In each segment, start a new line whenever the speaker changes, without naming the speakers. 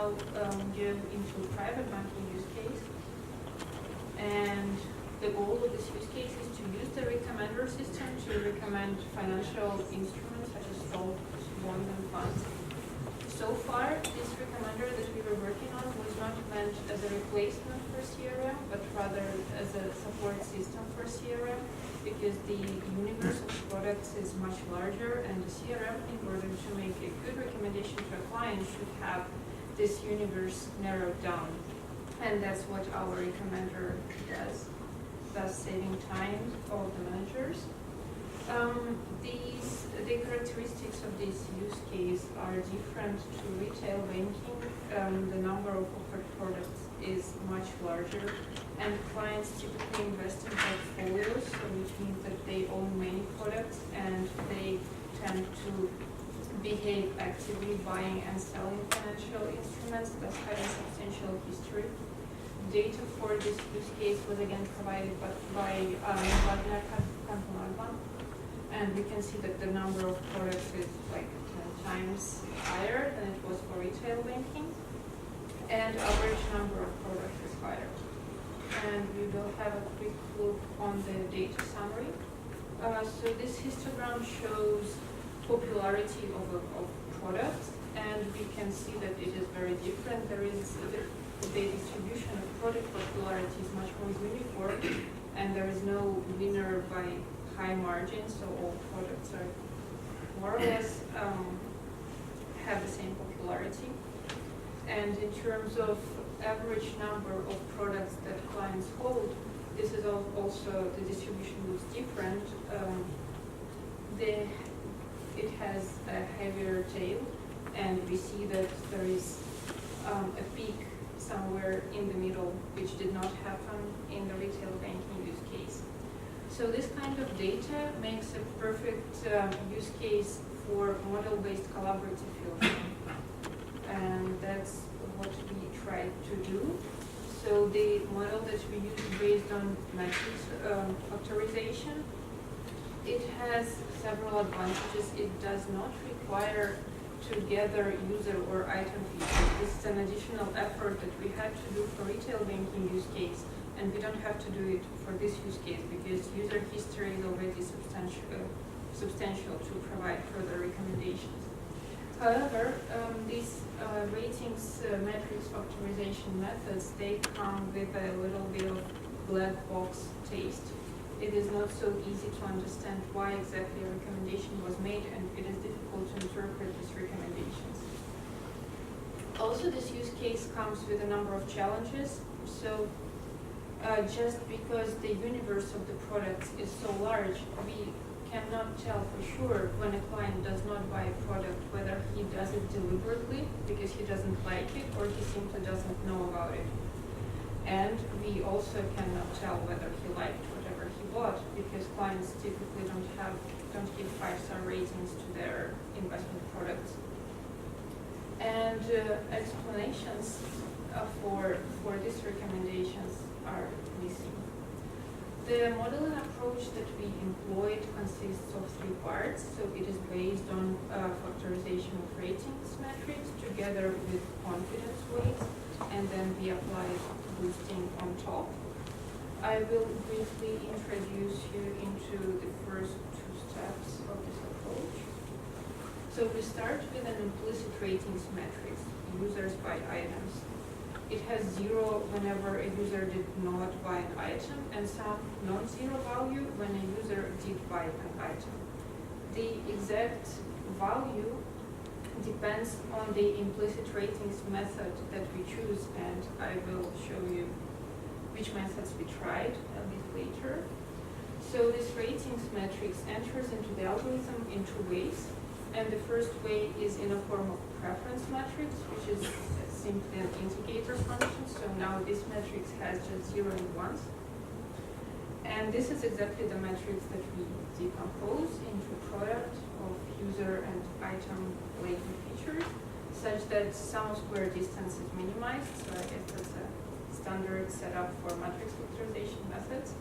now go into private banking use case. And the goal of this use case is to use the recommender system to recommend financial instruments such as stocks, bonds, and funds. So far, this recommender that we were working on was not meant as a replacement for CRM, but rather as a support system for CRM, because the universe of products is much larger, and the CRM, in order to make a good recommendation to a client, should have this universe narrowed down. And that's what our recommender does, thus saving time of the managers. The characteristics of this use case are different to retail banking. The number of offered products is much larger, and clients typically invest in portfolios, so which means that they own many products and they tend to behave actively buying and selling financial instruments, thus having substantial history. Data for this use case was again provided by Vladimir Kantonagban, and we can see that the number of products is like 10 times higher than it was for retail banking, and average number of products is higher. And we will have a quick look on the data summary. So this histogram shows popularity of products, and we can see that it is very different. There is the distribution of product popularity is much more uniform, and there is no winner by high margins, so all products are more or less have the same popularity. And in terms of average number of products that clients hold, this is also, the distribution looks different. It has a heavier tail, and we see that there is a peak somewhere in the middle, which did not happen in the retail banking use case. So this kind of data makes a perfect use case for model-based collaborative filtering. And that's what we tried to do. So the model that we use is based on matrix factorization. It has several advantages. It does not require to gather user or item features. This is an additional effort that we had to do for retail banking use case, and we don't have to do it for this use case because user history is already substantial to provide further recommendations. However, these ratings matrix factorization methods, they come with a little bit of black box taste. It is not so easy to understand why exactly a recommendation was made, and it is difficult to interpret these recommendations. Also, this use case comes with a number of challenges. So just because the universe of the products is so large, we cannot tell for sure when a client does not buy a product whether he does it deliberately because he doesn't like it or he simply doesn't know about it. And we also cannot tell whether he liked whatever he bought because clients typically don't give 5-star ratings to their investment products. And explanations for these recommendations are missing. The modeling approach that we employed consists of 3 parts. So it is based on factorization of ratings metrics together with confidence weights, and then we applied boosting on top. I will briefly introduce you into the first 2 steps of this approach. So we start with an implicit ratings matrix, users by items. It has 0 whenever a user did not buy an item, and some non-zero value when a user did buy an item. The exact value depends on the implicit ratings method that we choose, and I will show you which methods we tried a bit later. So this ratings matrix enters into the algorithm in 2 ways, and the first way is in a form of preference matrix, which is simply an integer function. So now this matrix has just 0 and 1s. And this is exactly the matrix that we decompose into a product of user and item latent features, such that sum of square distance is minimized. So I guess that's a standard setup for matrix factorization methods.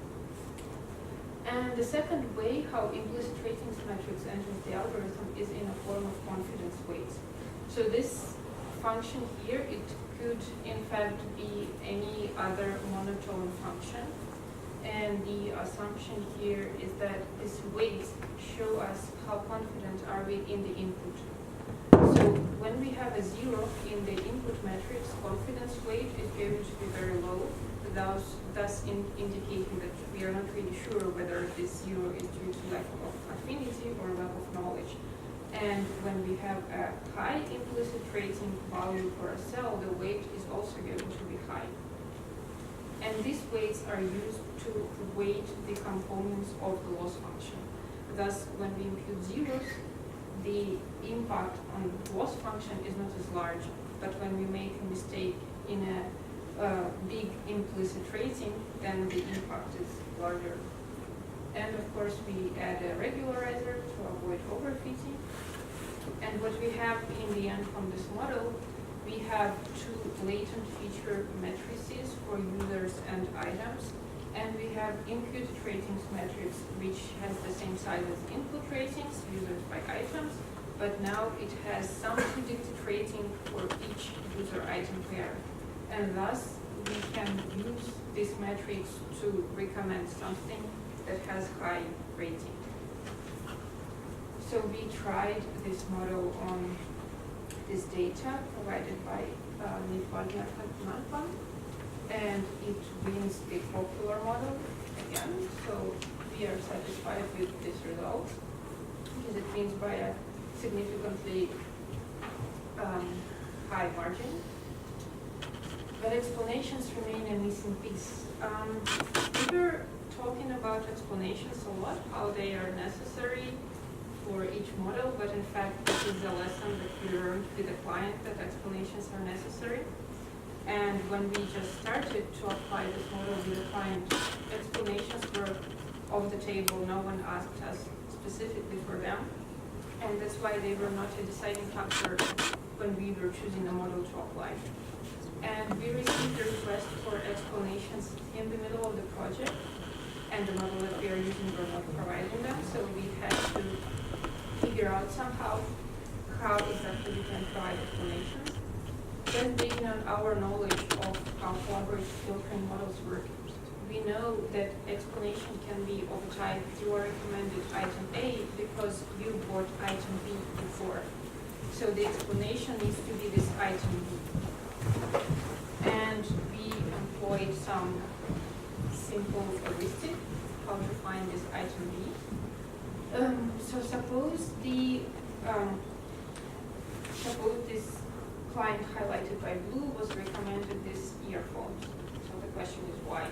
And the second way how implicit ratings matrix enters the algorithm is in a form of confidence weights. So this function here, it could in fact be any other monotone function. And the assumption here is that these weights show us how confident are we in the input. So when we have a 0 in the input matrix, confidence weight is going to be very low, thus indicating that we are not really sure whether this 0 is due to lack of affinity or lack of knowledge. And when we have a high implicit rating value for a cell, the weight is also going to be high. And these weights are used to weight the components of the loss function. Thus, when we impute zeros, the impact on the loss function is not as large. But when we make a mistake in a big implicit rating, then the impact is larger. And of course, we add a regularizer to avoid overfitting. And what we have in the end from this model, we have two latent feature matrices for users and items. And we have imputed ratings matrix, which has the same size as input ratings, users by items, but now it has some predicted rating for each user item pair. And thus, we can use this matrix to recommend something that has high rating. So we tried this model on this data provided by Nidwalner and and it wins the popular model again. So we are satisfied with this result because it wins by a significantly high margin. But explanations remain a missing piece. We were talking about explanations a lot, how they are necessary for each model, but in fact this is a lesson that we learned with the client, that explanations are necessary. And when we just started to apply this model with the client, explanations were off the table. No one asked us specifically for them. And that's why they were not a deciding factor when we were choosing a model to apply. And we received a request for explanations in the middle of the project, and the model that we are using were not providing them, so we had to figure out somehow how exactly we can provide explanations. Just based on our knowledge of how collaborative filtering models work, we know that explanation can be of a type you are recommended item A because you bought item B before. So the explanation needs to be this item B. And we employed some simple heuristic how to find this item B. So suppose this client highlighted by blue was recommended this earphones. So the question is why?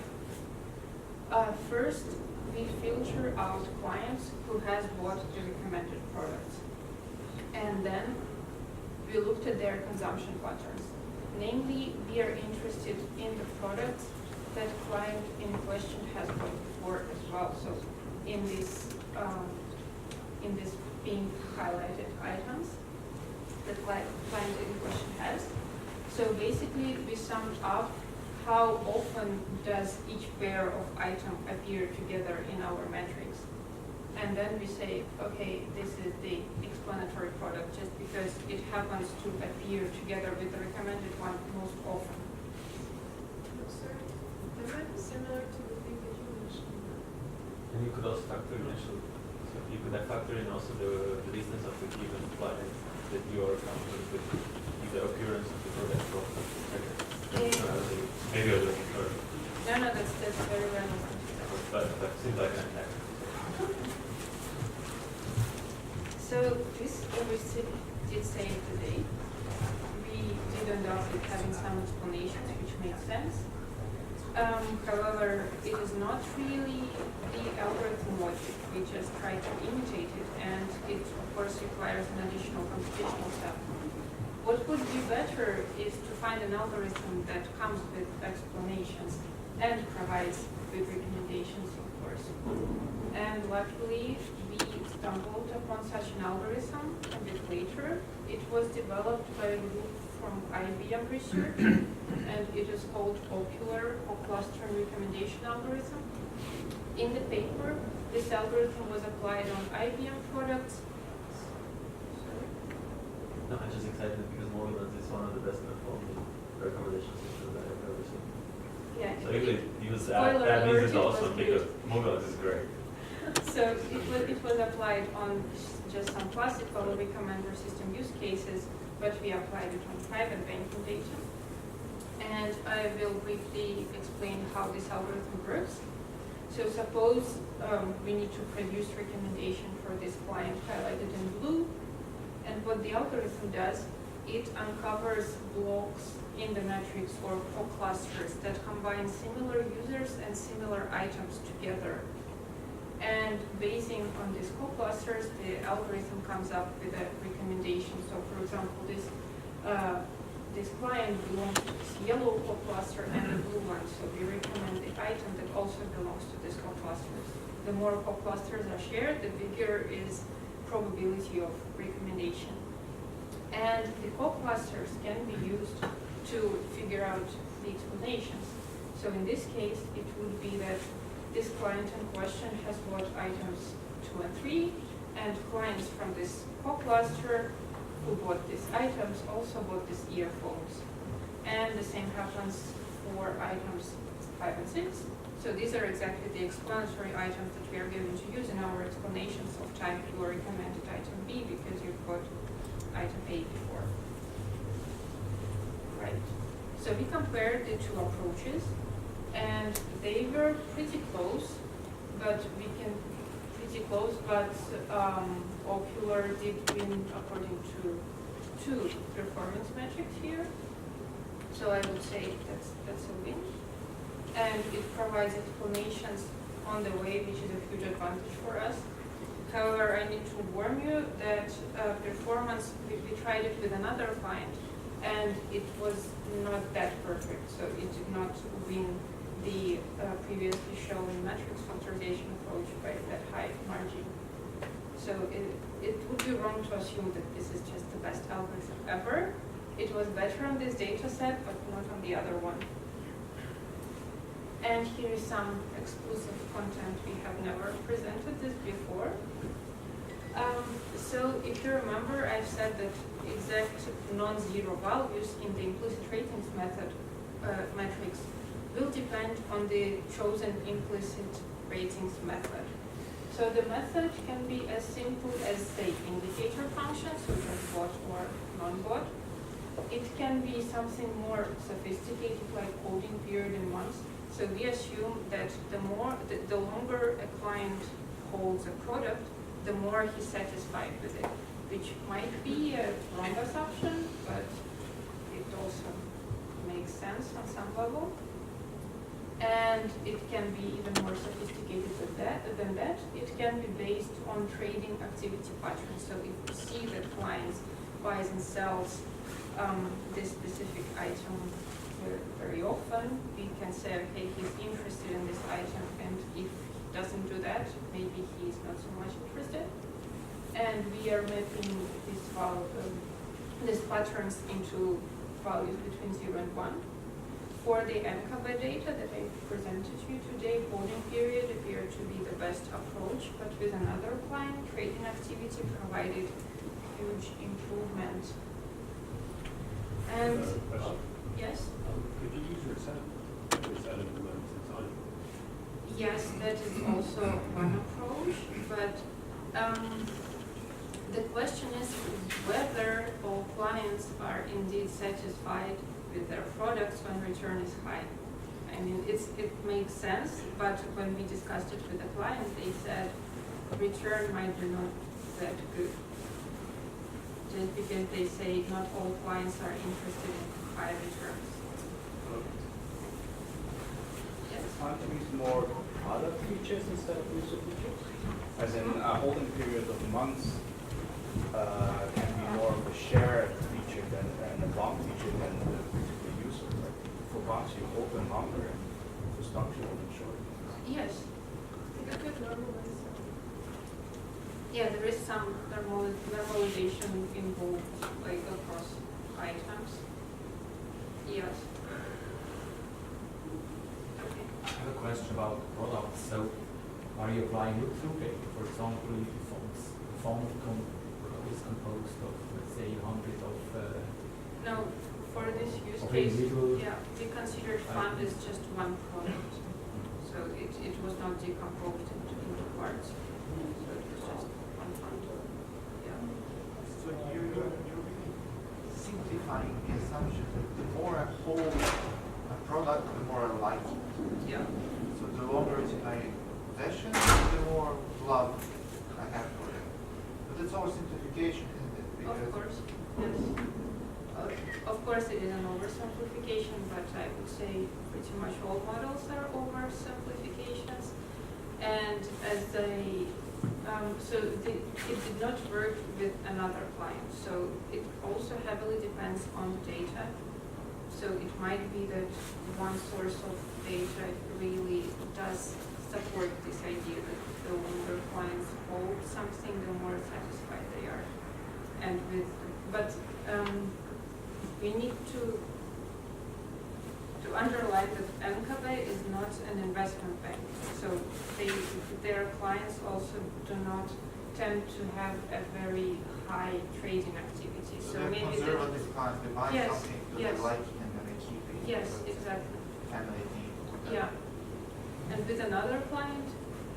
First, we filter out clients who has bought the recommended products. And then we looked at their consumption patterns. Namely, we are interested in the products that client in question has bought before as well. So in this pink highlighted items that client in question has. So basically, we summed up how often does each pair of item appear together in our metrics. And then we say, okay, this is the explanatory product just because it happens to appear together with the recommended one most often.
Sorry, that might be similar to the thing that you mentioned.
And you could also factor in so you could have factor in also the distance of the given client that you are counting with the occurrence of the product from maybe you're looking for.
No, that's very relevant.
But seems like an attack.
So this heuristic did save the day. We did end up with having some explanations which make sense. However, it is not really the algorithm logic. We just try to imitate it, and it of course requires an additional computational step. What would be better is to find an algorithm that comes with explanations and provides good recommendations, of course. And luckily, we stumbled upon such an algorithm a bit later. It was developed by a group from IBM research, and it is called Popular or Cluster Recommendation Algorithm. In the paper, this algorithm was applied on IBM products.
No, I'm just excited because Mobilance is one of the investment only recommendation system that I've ever seen.
Yeah.
So you could use
Spoiler
that means
alert,
it's
it
awesome
was
because Moogles is great.
So it was applied on just some classical recommender system use cases, but we applied it on private banking data. And I will briefly explain how this algorithm works. So suppose we need to produce recommendation for this client highlighted in blue. And what the algorithm does, it uncovers blocks in the matrix or co-clusters that combine similar users and similar items together. And basing on these co-clusters, the algorithm comes up with a recommendation. So for example, this client belongs to this yellow co-cluster and the blue one. So we recommend the item that also belongs to this co-clusters. The more co-clusters are shared, the bigger is probability of recommendation. And the co-clusters can be used to figure out the explanations. So in this case, it would be that this client in question has bought items 2 and 3, and clients from this co-cluster who bought these items also bought these earphones. And the same happens for items 5 and 6. So these are exactly the explanatory items that we are going to use in our explanations of type you recommended item B because you've got item A before. Right. So we compared the two approaches, and they were pretty close, but Ocular did win according to two performance metrics here. So I would say that's a win. And it provides explanations on the way, which is a huge advantage for us. However, I need to warn you that performance, we tried it with another client, and it was not that perfect. So it did not win the previously shown matrix factorization approach by that high margin. So it would be wrong to assume that this is just the best algorithm ever. It was better on this data set, but not on the other one. And here is some exclusive content. We have never presented this before. So if you remember, I've said that exact non-zero values in the implicit ratings method matrix will depend on the chosen implicit ratings method. So the method can be as simple as, say, indicator functions, so just bot or non-bot. It can be something more sophisticated, like holding period in months. So we assume that the longer a client holds a product, the more he's satisfied with it, which might be a wrong assumption, but it also makes sense on some level. And it can be even more sophisticated than that. It can be based on trading activity patterns. So if we see that clients buys and sells this specific item very often, we can say, okay, he's interested in this item, and if he doesn't do that, maybe he's not so much interested. And we are mapping these patterns into values between 0 and 1. For the MKB data that I presented to you today, holding period appeared to be the best approach, but with another client, trading activity provided huge improvement. And yes?
Could you use your set implement design?
Yes, that is also one approach, but the question is whether all clients are indeed satisfied with their products when return is high. I mean, it makes sense, but when we discussed it with the client, they said return might be not that good. Just because they say not all clients are interested in high returns. Yes.
Can't you use more product features instead of user features? As in a holding period of months can be more of a shared feature than a long feature than the user. Right? For bonds, you hold them longer, and for stocks, you hold them short.
Yes.
That could normalize.
Yeah, there is some normalization involved, like across items. Yes. Okay.
I have a question about the product. So, are you applying look-through data? For example, if the font is composed of, let's say, 100 of...
No, for use
Okay,
case,
individual.
yeah, we considered fund as just one product. So it was not decomposed into parts. So it was just one fund. Yeah.
So you're really simplifying the assumption that the more I hold a product, the more I like it.
Yeah.
So the longer it's in my possession, the more love I have for it. But it's all simplification, isn't it?
Of course, yes. Of course, it is an oversimplification, but I would say pretty much all models are oversimplifications. And as it did not work with another client. So it also heavily depends on the data. So it might be that one source of data really does support this idea that the longer clients hold something, the more satisfied they are. And we need to underline that NKB is not an investment bank. So their clients also do not tend to have a very high trading activity.
So
So
they're
maybe
conservative clients, they buy
Yes,
something that
yes.
they like and then they keep it.
Yes,
So it's a
exactly.
family thing.
Yeah. And with another client,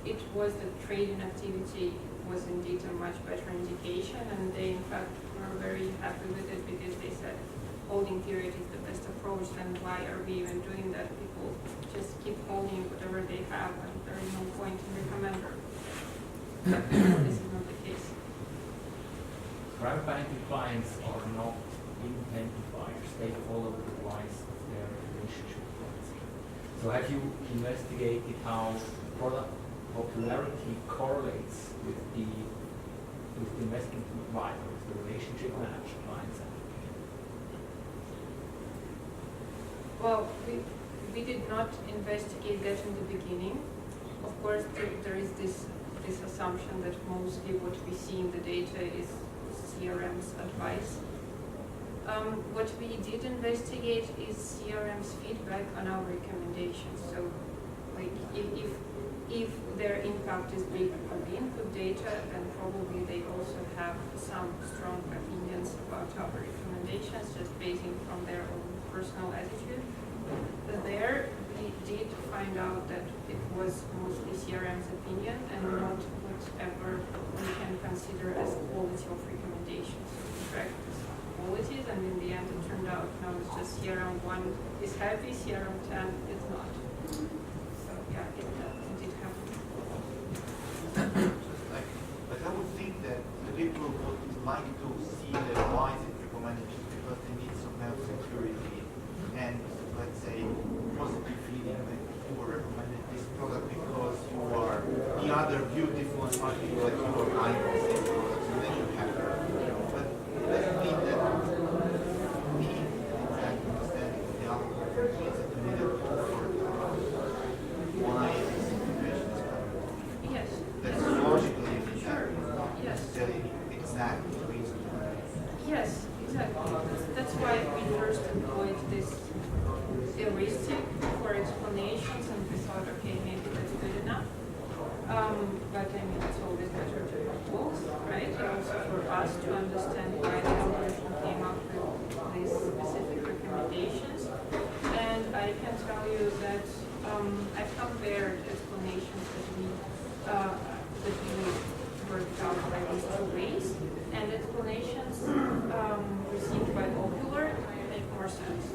it was the trading activity was indeed a much better indication, and they in fact were very happy with it because they said holding period is the best approach, and why are we even doing that? People just keep holding whatever they have, and there is no point in recommender. This is not the case.
Private banking clients are not identifiers, they follow the advice of their relationship clients. So have you investigated how product popularity correlates with the investment advisors, the relationship manager clients?
Well, we did not investigate that in the beginning. Of course, there is this assumption that mostly what we see in the data is CRM's advice. What we did investigate is CRM's feedback on our recommendations. So, like, if their impact is big on the input data, then probably they also have some strong opinions about our recommendations, just basing from their own personal attitude. There, we did find out that it was mostly CRM's opinion and not whatever we can consider as quality of recommendations. We tracked qualities, and in the end, it turned out no, it's just CRM 1 is happy, CRM 10 is not. So yeah, it did happen.
But I would think that the people would like to see the why is it recommended just because they need some kind of security and, let's say, positive feeling that you were recommended this product because you are the other beautiful and smart people that you are buying the same product, and then you have it. But it doesn't mean that me exact understanding of the other means that you need a offer why this information is coming.
Yes.
That's logically
Sure. Yes.
necessarily exact reason.
Yes, exactly. That's why we first employed this heuristic for explanations, and we thought, okay, maybe that's good enough. But I mean, it's always better to have both, right? And also for us to understand why the algorithm came up with these specific recommendations. And I can tell you that I've compared explanations that we worked out by these two ways, and explanations received by Popular make more sense.